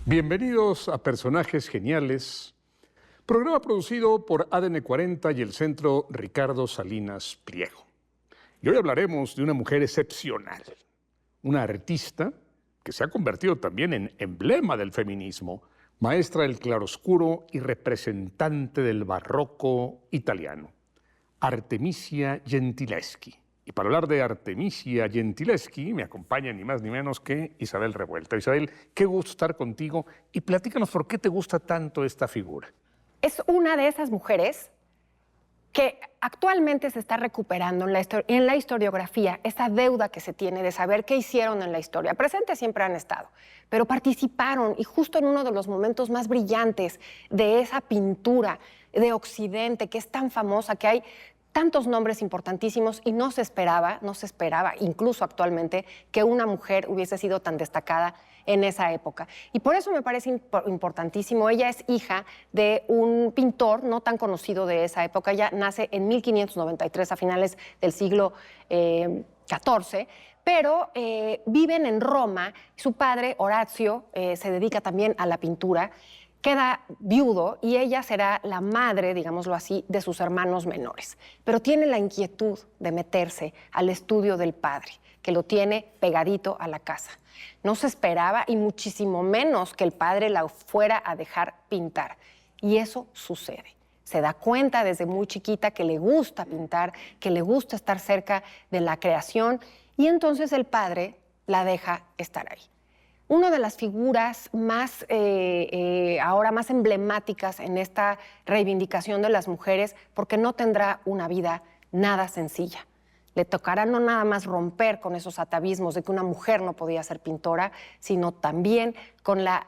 Bienvenidos a Personajes Geniales, programa producido por ADN 40 y el Centro Ricardo Salinas Pliego. Y hoy hablaremos de una mujer excepcional, una artista que se ha convertido también en emblema del feminismo, maestra del claroscuro y representante del barroco italiano, Artemisia Gentileschi. Y para hablar de Artemisia Gentileschi me acompaña ni más ni menos que Isabel Revuelta. Isabel, qué gusto estar contigo y platícanos por qué te gusta tanto esta figura. Es una de esas mujeres que actualmente se está recuperando en la historiografía, esa deuda que se tiene de saber qué hicieron en la historia. Presentes siempre han estado, pero participaron y justo en uno de los momentos más brillantes de esa pintura de Occidente que es tan famosa, que hay tantos nombres importantísimos y no se esperaba, incluso actualmente, que una mujer hubiese sido tan destacada en esa época. Y por eso me parece importantísimo. Ella es hija de un pintor no tan conocido de esa época. Ella nace en 1593, a finales del siglo XIV, pero viven en Roma. Su padre, Horacio, se dedica también a la pintura. Queda viudo y ella será la madre, digámoslo así, de sus hermanos menores. Pero tiene la inquietud de meterse al estudio del padre, que lo tiene pegadito a la casa. No se esperaba y muchísimo menos que el padre la fuera a dejar pintar. Y eso sucede. Se da cuenta desde muy chiquita que le gusta pintar, que le gusta estar cerca de la creación y entonces el padre la deja estar ahí. Una de las figuras más, ahora más emblemáticas en esta reivindicación de las mujeres, porque no tendrá una vida nada sencilla. Le tocará no nada más romper con esos atavismos de que una mujer no podía ser pintora, sino también con la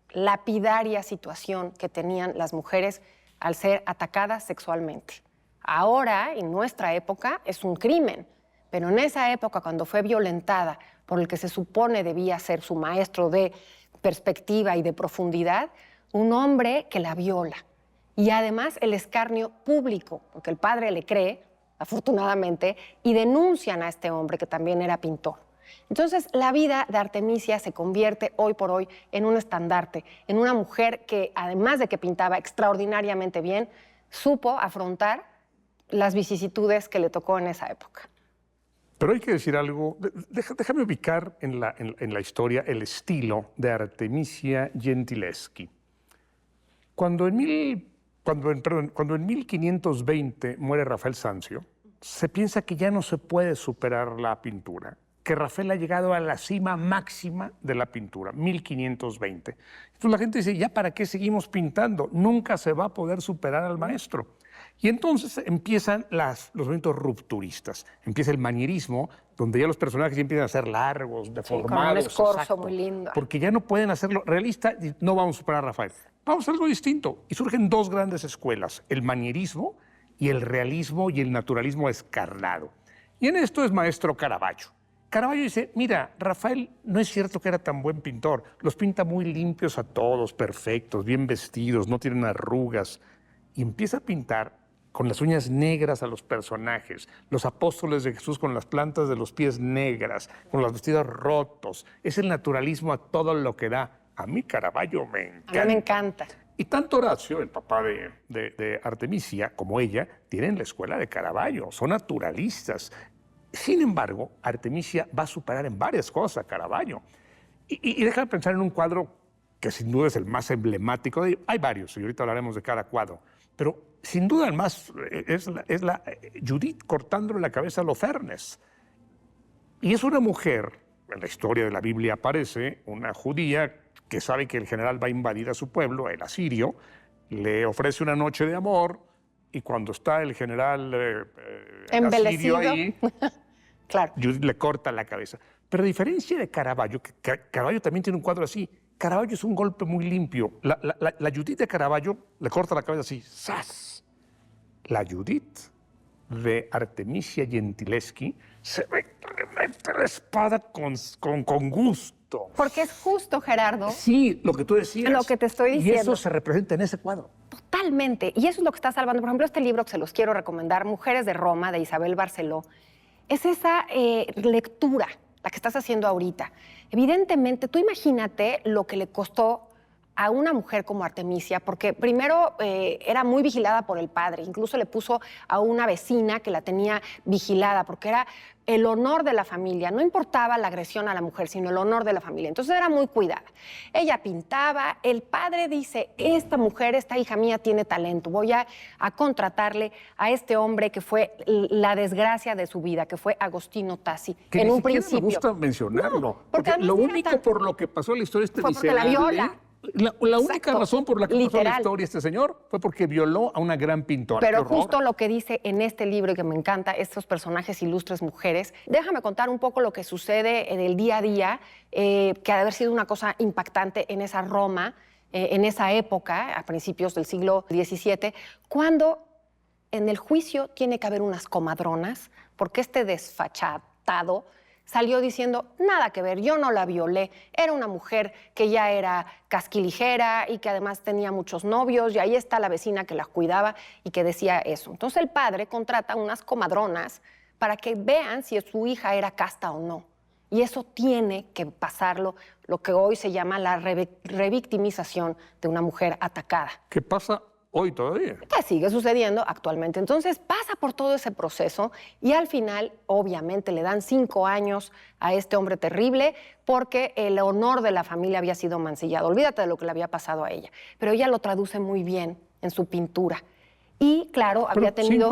lapidaria situación que tenían las mujeres al ser atacadas sexualmente. Ahora, en nuestra época, es un crimen. Pero en esa época, cuando fue violentada por el que se supone debía ser su maestro de perspectiva y de profundidad, un hombre que la viola. Y además el escarnio público, porque el padre le cree, afortunadamente, y denuncian a este hombre que también era pintor. Entonces, la vida de Artemisia se convierte hoy por hoy en un estandarte, en una mujer que, además de que pintaba extraordinariamente bien, supo afrontar las vicisitudes que le tocó en esa época. Pero hay que decir algo, déjame ubicar en la historia el estilo de Artemisia Gentileschi. Cuando en 1520 muere Rafael Sanzio, se piensa que ya no se puede superar la pintura, que Rafael ha llegado a la cima máxima de la pintura, 1520. Entonces la gente dice, ¿ya para qué seguimos pintando? Nunca se va a poder superar al maestro. Y entonces empiezan los movimientos rupturistas. Empieza el manierismo, donde ya los personajes empiezan a ser largos, deformados. Sí, con un escorzo muy lindo. Porque ya no pueden hacerlo realista y no vamos a superar a Rafael. Vamos a hacer algo distinto. Y surgen dos grandes escuelas, el manierismo y el realismo y el naturalismo escarlado. Y en esto es maestro Caravaggio. Caravaggio dice, mira, Rafael no es cierto que era tan buen pintor. Los pinta muy limpios a todos, perfectos, bien vestidos, no tienen arrugas. Y empieza a pintar con las uñas negras a los personajes, los apóstoles de Jesús con las plantas de los pies negras, con los vestidos rotos. Es el naturalismo a todo lo que da. A mí Caravaggio me encanta. A mí me encanta. Y tanto Horacio, el papá de Artemisia, como ella, tienen la escuela de Caravaggio, son naturalistas. Sin embargo, Artemisia va a superar en varias cosas a Caravaggio. Y déjame pensar en un cuadro que sin duda es el más emblemático. Hay varios, y ahorita hablaremos de cada cuadro. Pero sin duda el más es la Judith cortándole la cabeza a Holofernes. Y es una mujer, en la historia de la Biblia aparece, una judía que sabe que el general va a invadir a su pueblo, el asirio, le ofrece una noche de amor y cuando está el general asirio ahí, claro, Judith le corta la cabeza. Pero a diferencia de Caravaggio, que Caravaggio también tiene un cuadro así, Caravaggio es un golpe muy limpio. La Judith de Caravaggio le corta la cabeza así, ¡zas! La Judith de Artemisia Gentileschi se ve que le mete la espada con gusto. Porque es justo, Gerardo. Sí, lo que tú decías. Lo que te estoy diciendo. Y eso se representa en ese cuadro. Totalmente. Y eso es lo que está salvando. Por ejemplo, este libro que se los quiero recomendar, Mujeres de Roma, de Isabel Barceló, es esa lectura, la que estás haciendo ahorita. Evidentemente, tú imagínate lo que le costó a una mujer como Artemisia, porque primero era muy vigilada por el padre, incluso le puso a una vecina que la tenía vigilada, porque era el honor de la familia, no importaba la agresión a la mujer, sino el honor de la familia, entonces era muy cuidada. Ella pintaba, el padre dice, esta mujer, esta hija mía tiene talento, voy a contratarle a este hombre que fue la desgracia de su vida, que fue Agostino Tassi, Que en ni un siquiera principio. me gusta mencionarlo, No, porque además lo era único tan- por lo que pasó en la historia este Fue porque la miserable, viola. la única Exacto. razón por la que pasó en la Literal. historia este señor fue porque violó a una gran pintora. Pero ¡Qué horror! justo lo que dice en este libro y que me encanta, estos personajes ilustres mujeres, déjame contar un poco lo que sucede en el día a día, que ha de haber sido una cosa impactante en esa Roma, en esa época, a principios del siglo XVII, cuando en el juicio tiene que haber unas comadronas, porque este desfachatado salió diciendo, nada que ver, yo no la violé, era una mujer que ya era casquiligera y que además tenía muchos novios, y ahí está la vecina que la cuidaba y que decía eso. Entonces el padre contrata unas comadronas para que vean si su hija era casta o no. Y eso tiene que pasarlo, lo que hoy se llama la revictimización de una mujer atacada. ¿Qué pasa hoy todavía? Que sigue sucediendo actualmente. Entonces pasa por todo ese proceso y al final, obviamente, le dan 5 años a este hombre terrible porque el honor de la familia había sido mancillado. Olvídate de lo que le había pasado a ella. Pero ella lo traduce muy bien en su pintura. Y claro, había Pero tenido...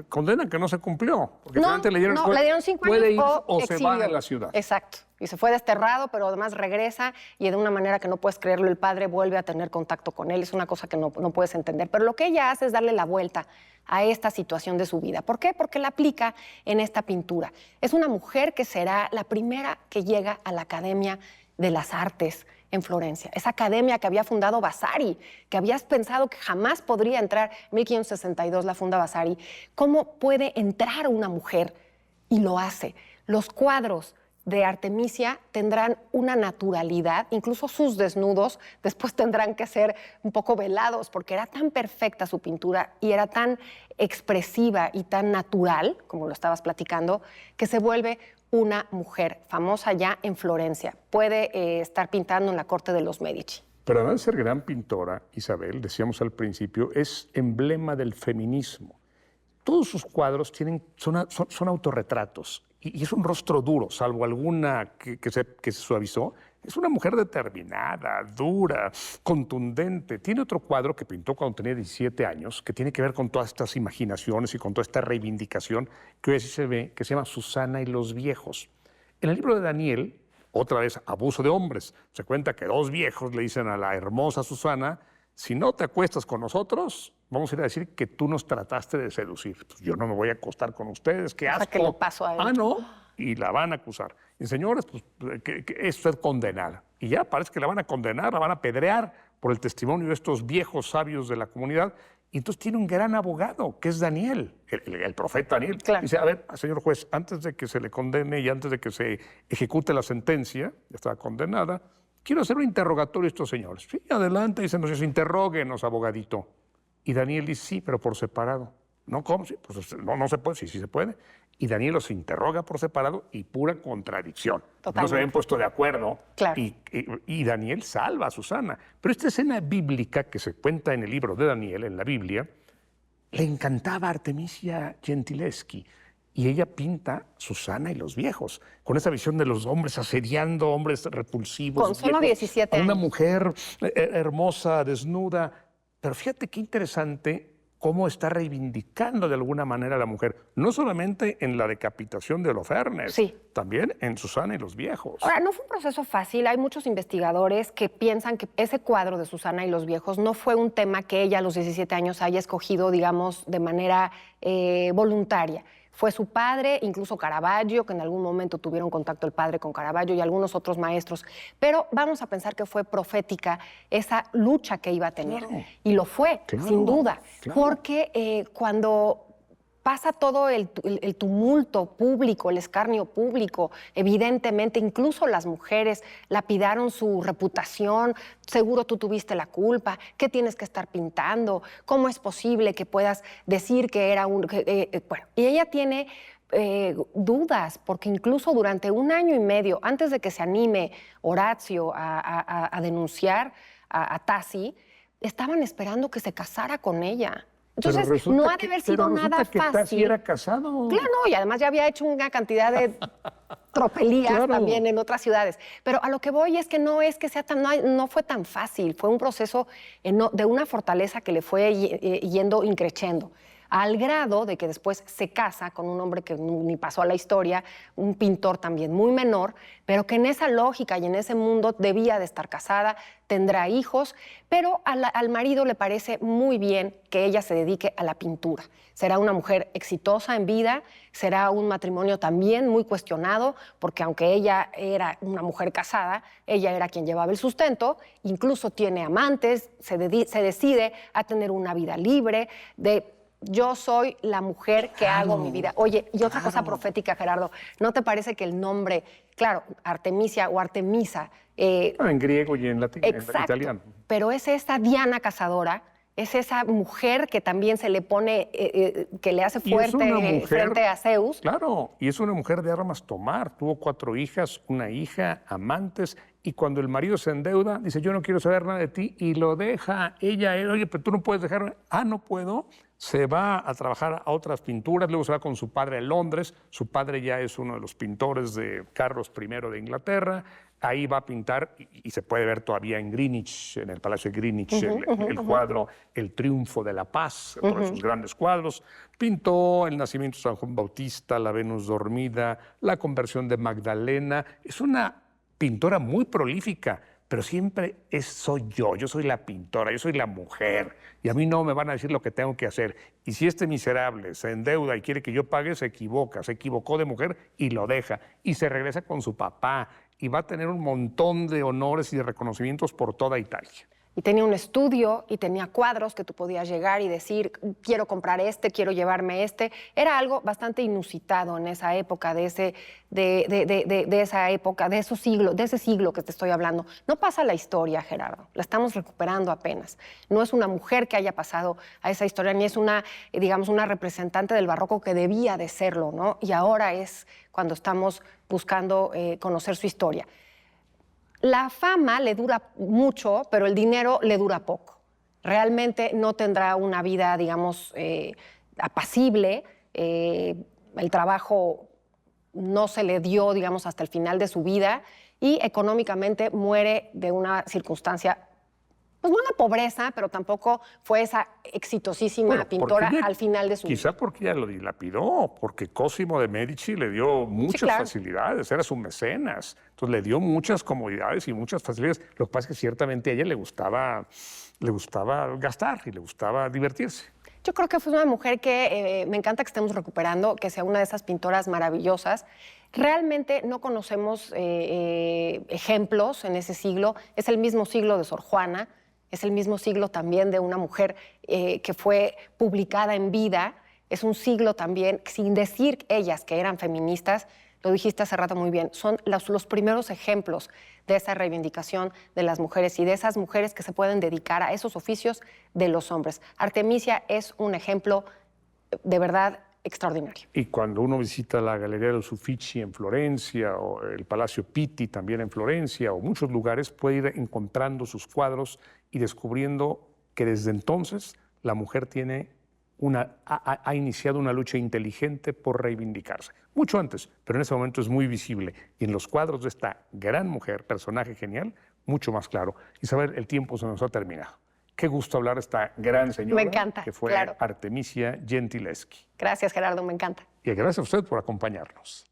condena que no se cumplió. Porque No, finalmente le dieron, no, le dieron 5 años puede ir o se va exilio. de la ciudad. Exacto. Y se fue desterrado, pero además regresa y de una manera que no puedes creerlo, el padre vuelve a tener contacto con él. Es una cosa que no puedes entender. Pero lo que ella hace es darle la vuelta a esta situación de su vida. ¿Por qué? Porque la aplica en esta pintura. Es una mujer que será la primera que llega a la Academia de las Artes en Florencia. Esa academia que había fundado Vasari, que habías pensado que jamás podría entrar, en 1562 la funda Vasari. ¿Cómo puede entrar una mujer? Y lo hace. Los cuadros de Artemisia tendrán una naturalidad, incluso sus desnudos después tendrán que ser un poco velados, porque era tan perfecta su pintura y era tan expresiva y tan natural, como lo estabas platicando, que se vuelve una mujer famosa ya en Florencia. Puede estar pintando en la corte de los Medici. Pero además de ser gran pintora, Isabel, decíamos al principio, es emblema del feminismo. Todos sus cuadros son autorretratos y es un rostro duro, salvo alguna que se suavizó. Es una mujer determinada, dura, contundente. Tiene otro cuadro que pintó cuando tenía 17 años, que tiene que ver con todas estas imaginaciones y con toda esta reivindicación que hoy se ve, que se llama Susana y los viejos. En el libro de Daniel, otra vez abuso de hombres, se cuenta que 2 viejos le dicen a la hermosa Susana, si no te acuestas con nosotros, vamos a ir a decir que tú nos trataste de seducir. Pues yo no me voy a acostar con ustedes, qué asco. O sea, que le pasó a él. Ah, no, y la van a acusar. Y señores, pues que es usted condenada. Y ya parece que la van a condenar, la van a apedrear por el testimonio de estos viejos sabios de la comunidad. Y entonces tiene un gran abogado, que es Daniel, el profeta Daniel. Claro. Dice, a ver, señor juez, antes de que se le condene y antes de que se ejecute la sentencia, ya está condenada, quiero hacer un interrogatorio a estos señores. Sí, adelante, dicen, nos interróguenos, abogadito. Y Daniel dice, sí, pero por separado. ¿No? ¿Cómo? Sí, pues no se puede, sí se puede. Y Daniel los interroga por separado y pura contradicción. Totalmente. No se habían puesto de acuerdo. Claro. Y Daniel salva a Susana. Pero esta escena bíblica que se cuenta en el libro de Daniel, en la Biblia, le encantaba a Artemisia Gentileschi. Y ella pinta Susana y los viejos, con esa visión de los hombres asediando, hombres repulsivos. Con solo viejos, 17 a una años. mujer hermosa, desnuda. Pero fíjate qué interesante cómo está reivindicando de alguna manera a la mujer, no solamente en la decapitación de Holofernes, Sí. también en Susana y los viejos. Ahora, no fue un proceso fácil. Hay muchos investigadores que piensan que ese cuadro de Susana y los viejos no fue un tema que ella a los 17 años haya escogido, digamos, de manera voluntaria. Fue su padre, incluso Caravaggio, que en algún momento tuvieron contacto el padre con Caravaggio y algunos otros maestros. Pero vamos a pensar que fue profética esa lucha que iba a tener. Claro. Y lo fue, Claro, sin duda. claro. Porque cuando pasa todo el tumulto público, el escarnio público, evidentemente incluso las mujeres lapidaron su reputación, seguro tú tuviste la culpa, ¿qué tienes que estar pintando? ¿Cómo es posible que puedas decir que era un... bueno, y ella tiene dudas, porque incluso durante 1 año y medio, antes de que se anime Horacio a denunciar, a Tassi, estaban esperando que se casara con ella. Pero Entonces, resulta no ha de haber sido nada que fácil. Tassi era casado. Claro, no, y además ya había hecho una cantidad de tropelías Claro. también en otras ciudades. Pero a lo que voy es que no es que sea tan, no fue tan fácil, fue un proceso de una fortaleza que le fue yendo increciendo, al grado de que después se casa con un hombre que ni pasó a la historia, un pintor también muy menor, pero que en esa lógica y en ese mundo debía de estar casada, tendrá hijos, pero al marido le parece muy bien que ella se dedique a la pintura. Será una mujer exitosa en vida, será un matrimonio también muy cuestionado, porque aunque ella era una mujer casada, ella era quien llevaba el sustento, incluso tiene amantes, se decide a tener una vida libre, yo soy la mujer que hago mi vida. Oye, y otra cosa profética, Gerardo, ¿no te parece que el nombre, claro, Artemisia o Artemisa... en griego y en latín, en italiano. Pero es esta Diana cazadora, es esa mujer que también se le pone, que le hace fuerte frente a Zeus. Claro, y es una mujer de armas tomar. Tuvo 4 hijas, una hija, amantes, y cuando el marido se endeuda, dice, yo no quiero saber nada de ti, y lo deja. Ella, oye, pero tú no puedes dejarme. Ah, no puedo. Se va a trabajar a otras pinturas, luego se va con su padre a Londres. Su padre ya es uno de los pintores de Carlos I de Inglaterra. Ahí va a pintar, y se puede ver todavía en Greenwich, en el Palacio de Greenwich, el cuadro El Triunfo de la Paz, todos sus grandes cuadros. Pintó el nacimiento de San Juan Bautista, la Venus dormida, la conversión de Magdalena. Es una pintora muy prolífica, pero siempre soy yo soy la pintora, yo soy la mujer, y a mí no me van a decir lo que tengo que hacer. Y si este miserable se endeuda y quiere que yo pague, se equivoca, se equivocó de mujer y lo deja, y se regresa con su papá, y va a tener un montón de honores y de reconocimientos por toda Italia. Y tenía un estudio y tenía cuadros que tú podías llegar y decir, quiero comprar este, quiero llevarme este. Era algo bastante inusitado en esa época, de esa época, de ese siglo que te estoy hablando. No pasa la historia, Gerardo, la estamos recuperando apenas. No es una mujer que haya pasado a esa historia, ni es una, digamos, una representante del barroco que debía de serlo, ¿no? Y ahora es cuando estamos buscando conocer su historia. La fama le dura mucho, pero el dinero le dura poco. Realmente no tendrá una vida, digamos, apacible. El trabajo no se le dio, digamos, hasta el final de su vida y económicamente muere de una circunstancia, pues no la pobreza, pero tampoco fue esa exitosísima pintora al final de su vida. Quizá porque ella lo dilapidó, porque Cosimo de Medici le dio muchas facilidades, era su mecenas, entonces le dio muchas comodidades y muchas facilidades. Lo que pasa es que ciertamente a ella le gustaba gastar y le gustaba divertirse. Yo creo que fue una mujer que me encanta que estemos recuperando, que sea una de esas pintoras maravillosas. Realmente no conocemos ejemplos en ese siglo. Es el mismo siglo de Sor Juana, es el mismo siglo también de una mujer que fue publicada en vida. Es un siglo también, sin decir ellas que eran feministas, lo dijiste hace rato muy bien, son los primeros ejemplos de esa reivindicación de las mujeres y de esas mujeres que se pueden dedicar a esos oficios de los hombres. Artemisia es un ejemplo de verdad extraordinario. Y cuando uno visita la Galería de los Uffizi en Florencia, o el Palacio Pitti también en Florencia, o muchos lugares, puede ir encontrando sus cuadros y descubriendo que desde entonces la mujer ha iniciado una lucha inteligente por reivindicarse. Mucho antes, pero en ese momento es muy visible. Y en los cuadros de esta gran mujer, personaje genial, mucho más claro. Isabel, el tiempo se nos ha terminado. Qué gusto hablar de esta gran señora. Me encanta, que fue Artemisia Gentileschi. Gracias, Gerardo, me encanta. Y gracias a usted por acompañarnos.